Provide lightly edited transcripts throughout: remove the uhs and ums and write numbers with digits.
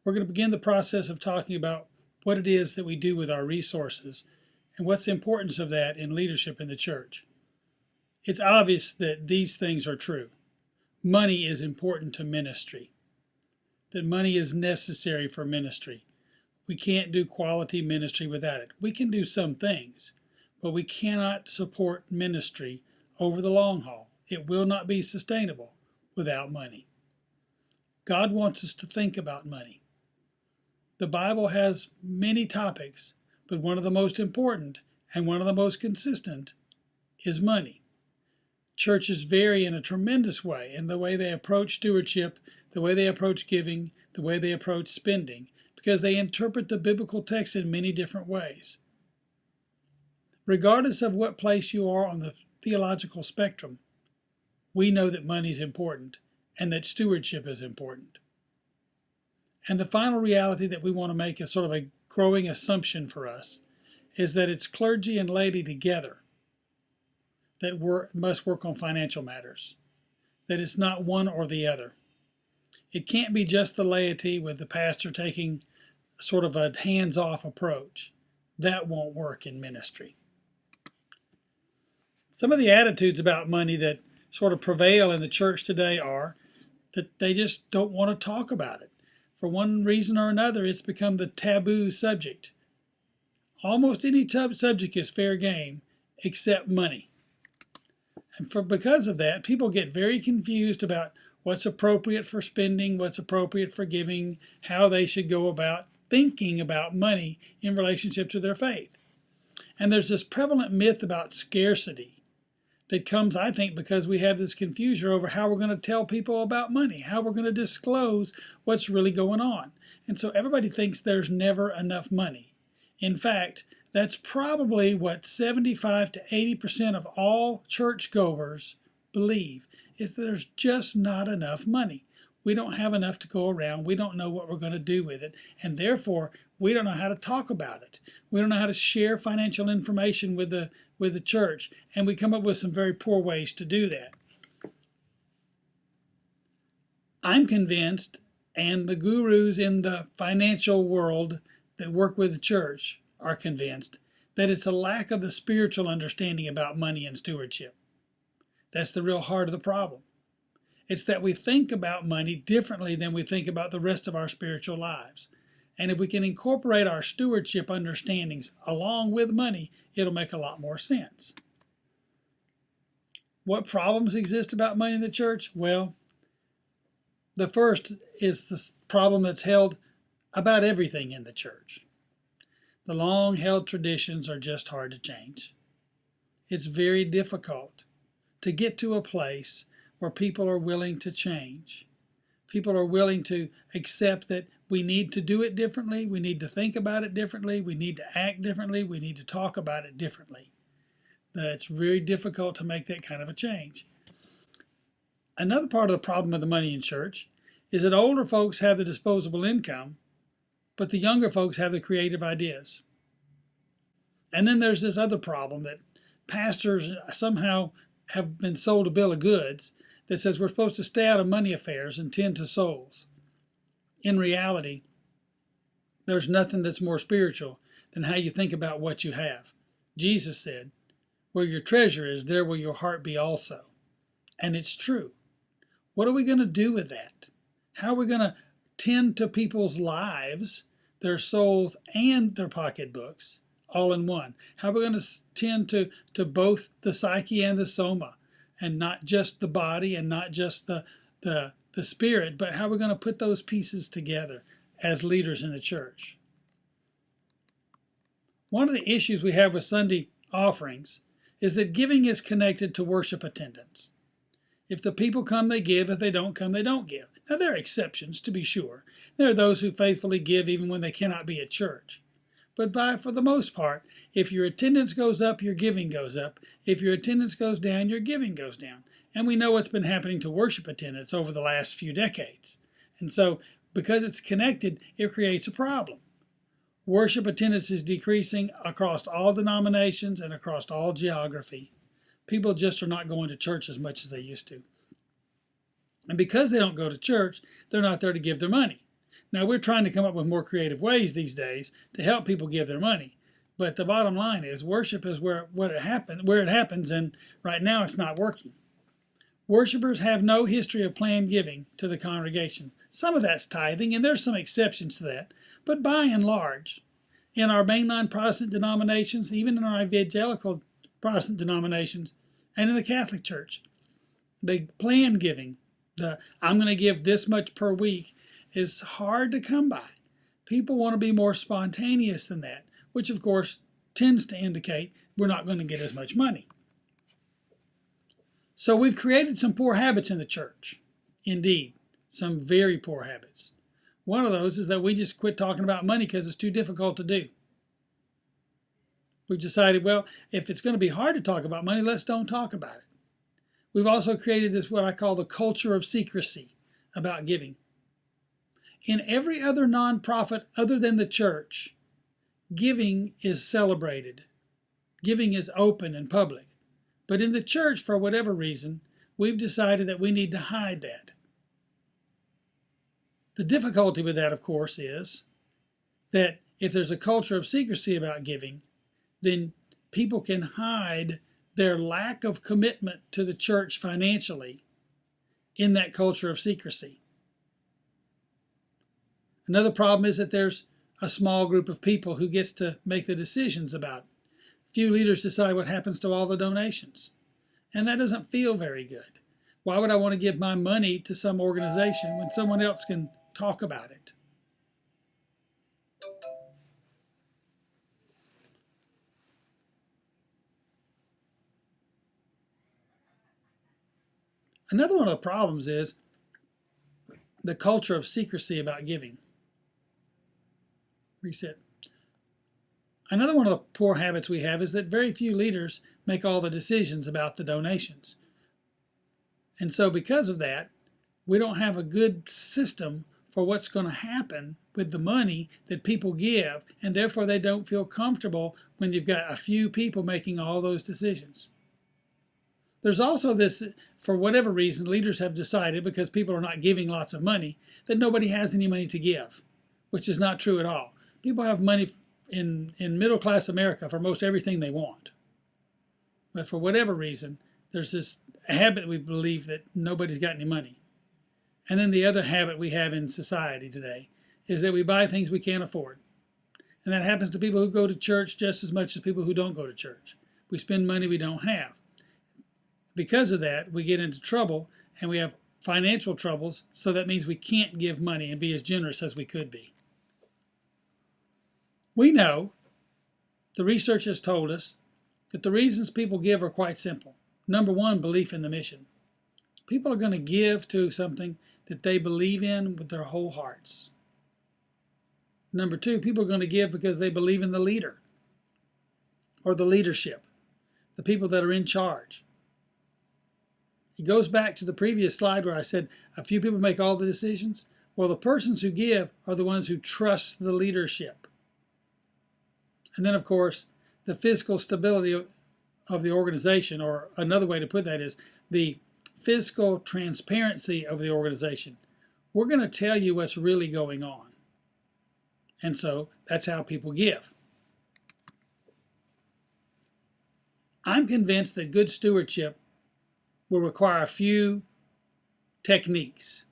we're going to begin the process of talking about what it is that we do with our resources and what's the importance of that in leadership in the church. It's obvious that these things are true. Money is important to ministry, that money is necessary for ministry. We can't do quality ministry without it. We can do some things, but we cannot support ministry over the long haul. It will not be sustainable without money. God wants us to think about money. The Bible has many topics, but one of the most important and one of the most consistent is money. Churches vary in a tremendous way in the way they approach stewardship, the way they approach giving, the way they approach spending, because they interpret the biblical text in many different ways. Regardless of what place you are on the theological spectrum, we know that money is important and that stewardship is important. And the final reality that we want to make is sort of a growing assumption for us is that it's clergy and laity together that must work on financial matters, that it's not one or the other. It can't be just the laity with the pastor taking sort of a hands-off approach. That won't work in ministry. Some of the attitudes about money that sort of prevail in the church today are that they just don't want to talk about it. For one reason or another, it's become the taboo subject. Almost any subject is fair game except money. And because of that, people get very confused about what's appropriate for spending, what's appropriate for giving, how they should go about thinking about money in relationship to their faith. And there's this prevalent myth about scarcity that comes, I think, because we have this confusion over how we're going to tell people about money, how we're going to disclose what's really going on. And so everybody thinks there's never enough money. In fact, that's probably what 75 to 80% of all churchgoers believe, is that there's just not enough money. We don't have enough to go around. We don't know what we're going to do with it. And therefore, we don't know how to talk about it. We don't know how to share financial information with the church. And we come up with some very poor ways to do that. I'm convinced, and the gurus in the financial world that work with the church are convinced, that it's a lack of the spiritual understanding about money and stewardship. That's the real heart of the problem. It's that we think about money differently than we think about the rest of our spiritual lives. And if we can incorporate our stewardship understandings along with money, it'll make a lot more sense. What problems exist about money in the church? Well, the first is the problem that's held about everything in the church. The long-held traditions are just hard to change. It's very difficult to get to a place where people are willing to change. People are willing to accept that we need to do it differently, we need to think about it differently, we need to act differently, we need to talk about it differently. It's very difficult to make that kind of a change. Another part of the problem of the money in church is that older folks have the disposable income, but the younger folks have the creative ideas. And then there's this other problem that pastors somehow have been sold a bill of goods that says we're supposed to stay out of money affairs and tend to souls. In reality, there's nothing that's more spiritual than how you think about what you have. Jesus said, where your treasure is, there will your heart be also. And it's true. What are we going to do with that? How are we going to tend to people's lives, their souls, and their pocketbooks all in one? How are we going to tend to both the psyche and the soma, and not just the body and not just the spirit, but how we're going to put those pieces together as leaders in the church? One of the issues we have with Sunday offerings is that giving is connected to worship attendance. If the people come, they give. If they don't come, they don't give. Now, there are exceptions, to be sure. There are those who faithfully give even when they cannot be at church. But for the most part, if your attendance goes up, your giving goes up. If your attendance goes down, your giving goes down. And we know what's been happening to worship attendance over the last few decades. And so, because it's connected, it creates a problem. Worship attendance is decreasing across all denominations and across all geography. People just are not going to church as much as they used to. And because they don't go to church, they're not there to give their money. Now, we're trying to come up with more creative ways these days to help people give their money. But the bottom line is worship is where it happens, and right now it's not working. Worshipers have no history of planned giving to the congregation. Some of that's tithing, and there's some exceptions to that. But by and large, in our mainline Protestant denominations, even in our evangelical Protestant denominations, and in the Catholic Church, the planned giving, I'm going to give this much per week, is hard to come by. People want to be more spontaneous than that, which of course tends to indicate we're not going to get as much money. So we've created some poor habits in the church. Indeed, some very poor habits. One of those is that we just quit talking about money because it's too difficult to do. We've decided, well, if it's going to be hard to talk about money, let's don't talk about it. We've also created this, what I call the culture of secrecy about giving. In every other nonprofit other than the church, giving is celebrated. Giving is open and public. But in the church, for whatever reason, we've decided that we need to hide that. The difficulty with that, of course, is that if there's a culture of secrecy about giving, then people can hide their lack of commitment to the church financially in that culture of secrecy. Another problem is that there's a small group of people who gets to make the decisions about it. Few leaders decide what happens to all the donations. And that doesn't feel very good. Why would I want to give my money to some organization when someone else can talk about it? Another one of the problems is the culture of secrecy about giving. Reset. Another one of the poor habits we have is that very few leaders make all the decisions about the donations. And so because of that, we don't have a good system for what's going to happen with the money that people give, and therefore they don't feel comfortable when you've got a few people making all those decisions. There's also this, for whatever reason, leaders have decided, because people are not giving lots of money, that nobody has any money to give, which is not true at all. People have money in middle-class America for most everything they want. But for whatever reason, there's this habit we believe that nobody's got any money. And then the other habit we have in society today is that we buy things we can't afford. And that happens to people who go to church just as much as people who don't go to church. We spend money we don't have. Because of that, we get into trouble, and we have financial troubles, so that means we can't give money and be as generous as we could be. We know, the research has told us, that the reasons people give are quite simple. Number one, belief in the mission. People are going to give to something that they believe in with their whole hearts. Number two, people are going to give because they believe in the leader or the leadership, the people that are in charge. It goes back to the previous slide where I said a few people make all the decisions. Well, the persons who give are the ones who trust the leadership. And then, of course, the fiscal stability of the organization, or another way to put that is the fiscal transparency of the organization. We're going to tell you what's really going on. And so that's how people give. I'm convinced that good stewardship will require a few techniques.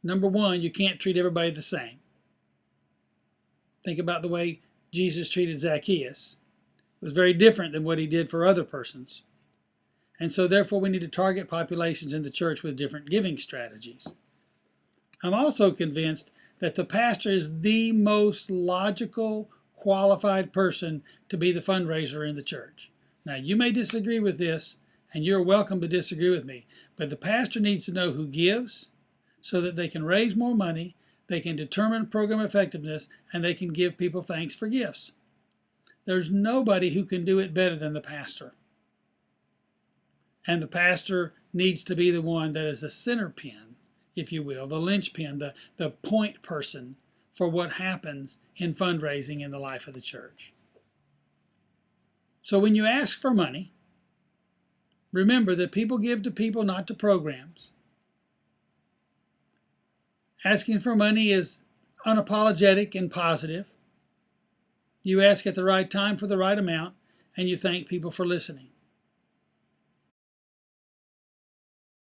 Number one, you can't treat everybody the same. Think about the way Jesus treated Zacchaeus. It was very different than what he did for other persons. And so therefore we need to target populations in the church with different giving strategies. I'm also convinced that the pastor is the most logical, qualified person to be the fundraiser in the church. Now, you may disagree with this, and you're welcome to disagree with me, but the pastor needs to know who gives so that they can raise more money, they can determine program effectiveness, and they can give people thanks for gifts. There's nobody who can do it better than the pastor. And the pastor needs to be the one that is the center pin, if you will, the linchpin, the point person for what happens in fundraising in the life of the church. So when you ask for money, remember that people give to people, not to programs. Asking for money is unapologetic and positive. You ask at the right time for the right amount, and you thank people for listening.